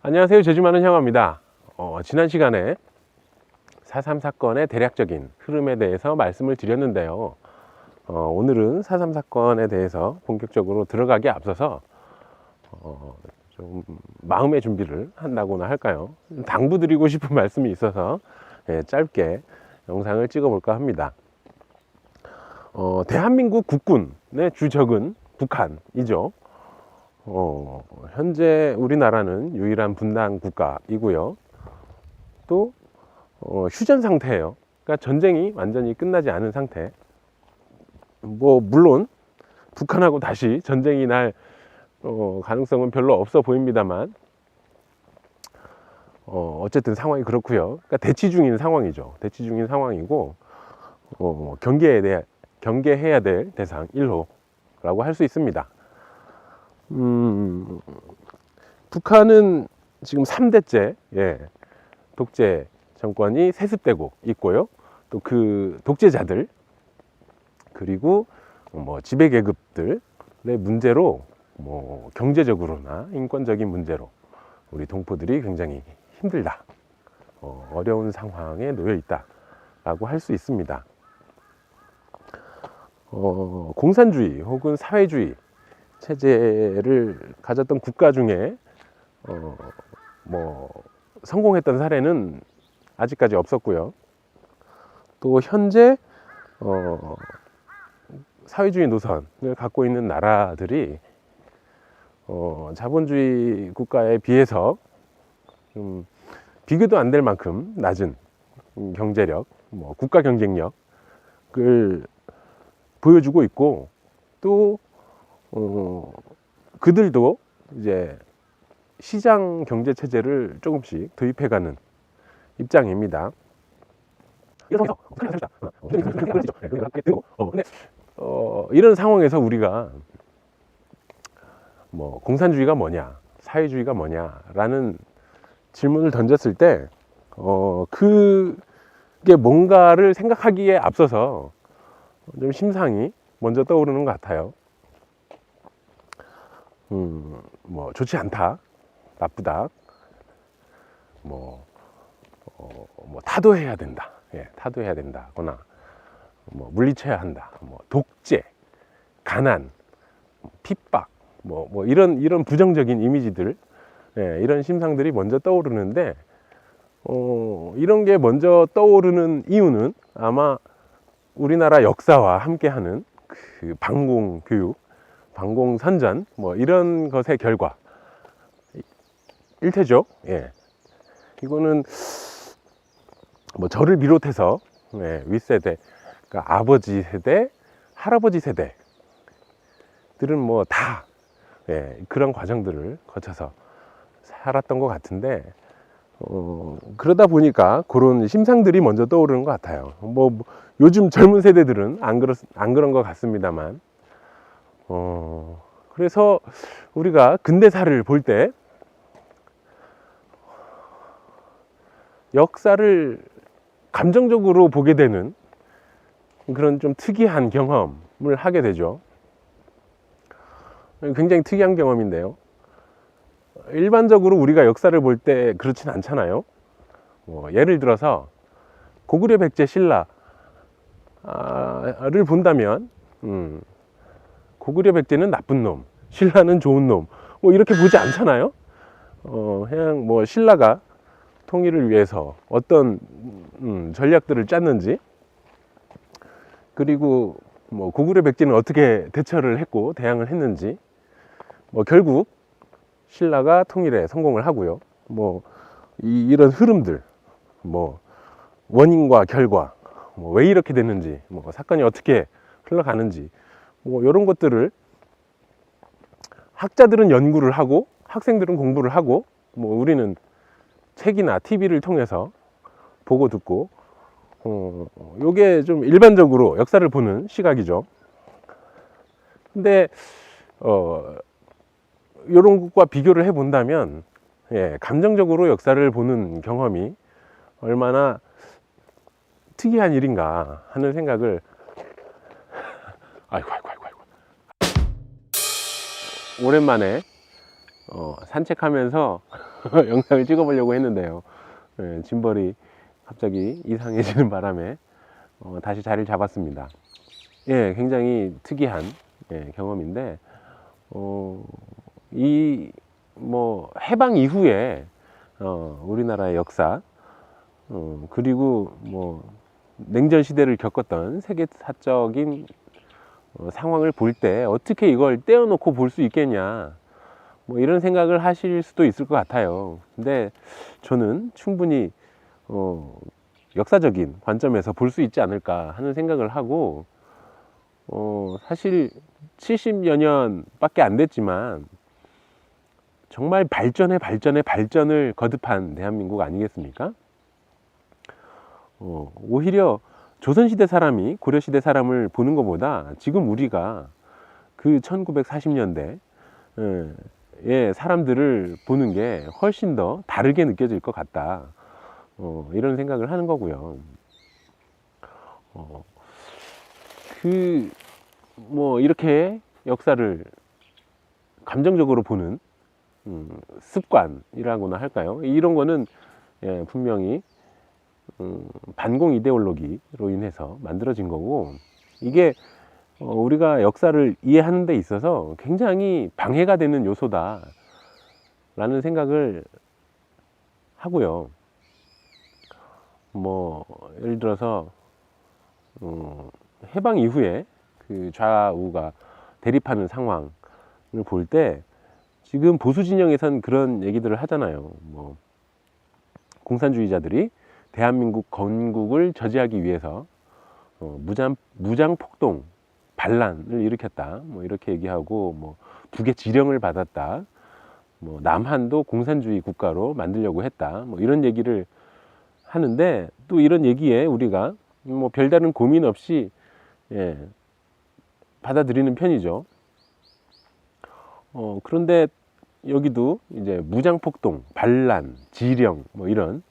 안녕하세요. 제주 많은 형아입니다. 지난 시간에 4.3 사건의 대략적인 흐름에 대해서 말씀을 드렸는데요. 오늘은 4.3 사건에 대해서 본격적으로 들어가기에 앞서서 좀 마음의 준비를 한다고나 할까요? 당부드리고 싶은 말씀이 있어서 짧게 영상을 찍어 볼까 합니다. 대한민국 국군의 주적은 북한이죠. 현재 우리나라는 유일한 분단 국가이고요. 또 휴전 상태예요. 그러니까 전쟁이 완전히 끝나지 않은 상태. 물론 북한하고 다시 전쟁이 날 가능성은 별로 없어 보입니다만, 어쨌든 상황이 그렇고요. 그러니까 대치 중인 상황이죠. 대치 중인 상황이고, 경계해야 될 대상 1호라고 할 수 있습니다. 북한은 지금 3대째 독재 정권이 세습되고 있고요. 또 그 독재자들 그리고 지배계급들의 문제로 경제적으로나 인권적인 문제로 우리 동포들이 굉장히 힘들다, 어려운 상황에 놓여 있다라고 할 수 있습니다. 공산주의 혹은 사회주의 체제를 가졌던 국가 중에 성공했던 사례는 아직까지 없었고요. 또 현재 사회주의 노선을 갖고 있는 나라들이 자본주의 국가에 비해서 좀 비교도 안 될 만큼 낮은 경제력, 국가 경쟁력을 보여주고 있고, 또 그들도 이제 시장 경제 체제를 조금씩 도입해가는 입장입니다. 이런 상황에서 우리가 공산주의가 뭐냐, 사회주의가 뭐냐라는 질문을 던졌을 때 그게 뭔가를 생각하기에 앞서서 좀 심상이 먼저 떠오르는 것 같아요. 좋지 않다, 나쁘다, 타도해야 된다, 타도해야 된다거나 물리쳐야 한다, 독재, 가난, 핍박, 이런 부정적인 이미지들, 이런 심상들이 먼저 떠오르는데, 이런 게 먼저 떠오르는 이유는 아마 우리나라 역사와 함께하는 그 방공교육, 방공선전, 이런 것의 결과 일테죠. 이거는 저를 비롯해서 윗세대, 그러니까 아버지 세대, 할아버지 세대들은 다 그런 과정들을 거쳐서 살았던 것 같은데, 그러다 보니까 그런 심상들이 먼저 떠오르는 것 같아요. 요즘 젊은 세대들은 안 그런 것 같습니다만, 그래서 우리가 근대사를 볼 때 역사를 감정적으로 보게 되는 그런 좀 특이한 경험을 하게 되죠. 굉장히 특이한 경험인데요. 일반적으로 우리가 역사를 볼 때 그렇진 않잖아요. 예를 들어서 고구려 백제 신라를 본다면, 고구려 백제는 나쁜 놈, 신라는 좋은 놈, 이렇게 보지 않잖아요. 그냥 신라가 통일을 위해서 어떤 전략들을 짰는지, 그리고 고구려 백제는 어떻게 대처를 했고 대항을 했는지, 결국 신라가 통일에 성공을 하고요. 이런 흐름들, 원인과 결과, 왜 이렇게 됐는지, 사건이 어떻게 흘러가는지, 이런 것들을 학자들은 연구를 하고 학생들은 공부를 하고, 우리는 책이나 TV를 통해서 보고 듣고, 요게 좀 일반적으로 역사를 보는 시각이죠. 근데 이런 것과 비교를 해 본다면, 감정적으로 역사를 보는 경험이 얼마나 특이한 일인가 하는 생각을 아이고 오랜만에 산책하면서 영상을 찍어보려고 했는데요. 짐벌이 갑자기 이상해지는 바람에 다시 자리를 잡았습니다. 예, 굉장히 특이한 경험인데, 이 해방 이후에 우리나라의 역사, 그리고 냉전 시대를 겪었던 세계사적인 상황을 볼 때 어떻게 이걸 떼어놓고 볼 수 있겠냐, 이런 생각을 하실 수도 있을 것 같아요. 근데 저는 충분히 역사적인 관점에서 볼 수 있지 않을까 하는 생각을 하고, 사실 70여 년밖에 안 됐지만 정말 발전을 거듭한 대한민국 아니겠습니까? 오히려 조선시대 사람이 고려시대 사람을 보는 것보다 지금 우리가 그 1940년대 의 사람들을 보는 게 훨씬 더 다르게 느껴질 것 같다, 이런 생각을 하는 거고요. 이렇게 역사를 감정적으로 보는 습관이라고나 할까요? 이런 거는 분명히 반공 이데올로기로 인해서 만들어진 거고, 이게 우리가 역사를 이해하는 데 있어서 굉장히 방해가 되는 요소다 라는 생각을 하고요. 예를 들어서 해방 이후에 그 좌우가 대립하는 상황을 볼 때 지금 보수 진영에선 그런 얘기들을 하잖아요. 공산주의자들이 대한민국 건국을 저지하기 위해서 무장 폭동, 반란을 일으켰다, 이렇게 얘기하고, 북의 지령을 받았다, 남한도 공산주의 국가로 만들려고 했다, 이런 얘기를 하는데, 또 이런 얘기에 우리가 별다른 고민 없이 받아들이는 편이죠. 그런데 여기도 이제 무장폭동, 반란, 지령, 이런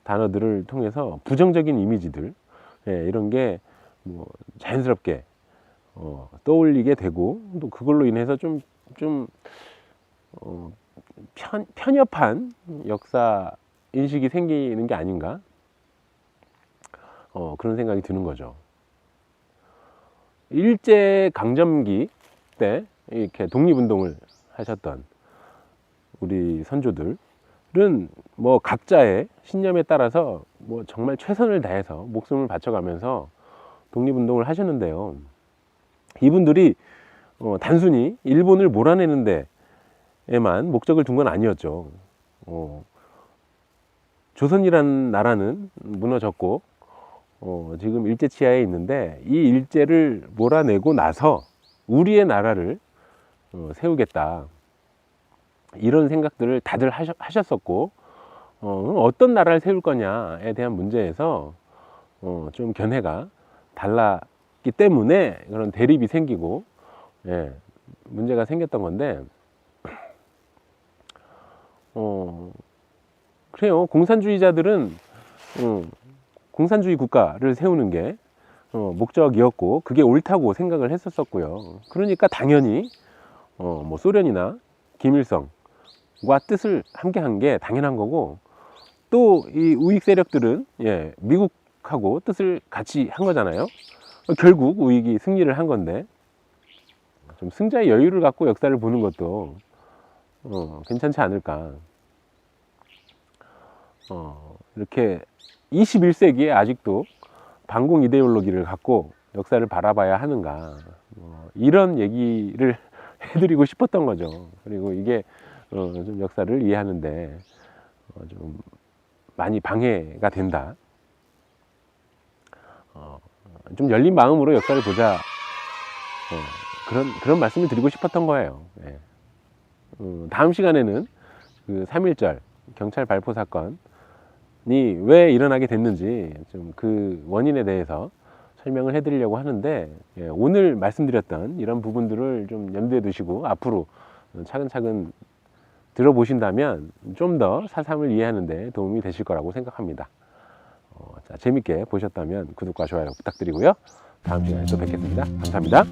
단어들을 통해서 부정적인 이미지들, 이런 게 자연스럽게 떠올리게 되고, 또 그걸로 인해서 좀 편협한 역사 인식이 생기는 게 아닌가, 그런 생각이 드는 거죠. 일제 강점기 때 이렇게 독립운동을 하셨던 우리 선조들은 각자의 신념에 따라서 정말 최선을 다해서 목숨을 바쳐가면서 독립운동을 하셨는데요. 이분들이 단순히 일본을 몰아내는 데에만 목적을 둔 건 아니었죠. 조선이라는 나라는 무너졌고 지금 일제 치하에 있는데, 이 일제를 몰아내고 나서 우리의 나라를 세우겠다, 이런 생각들을 다들 하셨었고, 어떤 나라를 세울 거냐에 대한 문제에서 좀 견해가 달랐기 때문에 그런 대립이 생기고 문제가 생겼던 건데, 그래요. 공산주의자들은 공산주의 국가를 세우는 게 목적이었고, 그게 옳다고 생각을 했었고요. 그러니까 당연히 소련이나 김일성과 뜻을 함께 한 게 당연한 거고, 또 이 우익 세력들은 미국하고 뜻을 같이 한 거잖아요. 결국 우익이 승리를 한 건데, 좀 승자의 여유를 갖고 역사를 보는 것도 괜찮지 않을까. 이렇게 21세기에 아직도 반공 이데올로기를 갖고 역사를 바라봐야 하는가, 이런 얘기를 해드리고 싶었던 거죠. 그리고 이게 좀 역사를 이해하는데 좀 많이 방해가 된다. 좀 열린 마음으로 역사를 보자, 그런 말씀을 드리고 싶었던 거예요. 다음 시간에는 그 3.1절 경찰 발포 사건이 왜 일어나게 됐는지 좀 그 원인에 대해서 설명을 해드리려고 하는데, 오늘 말씀드렸던 이런 부분들을 좀 염두에 두시고 앞으로 차근차근 들어보신다면 좀 더 4.3을 이해하는 데 도움이 되실 거라고 생각합니다. 재밌게 보셨다면 구독과 좋아요 부탁드리고요. 다음 시간에 또 뵙겠습니다. 감사합니다.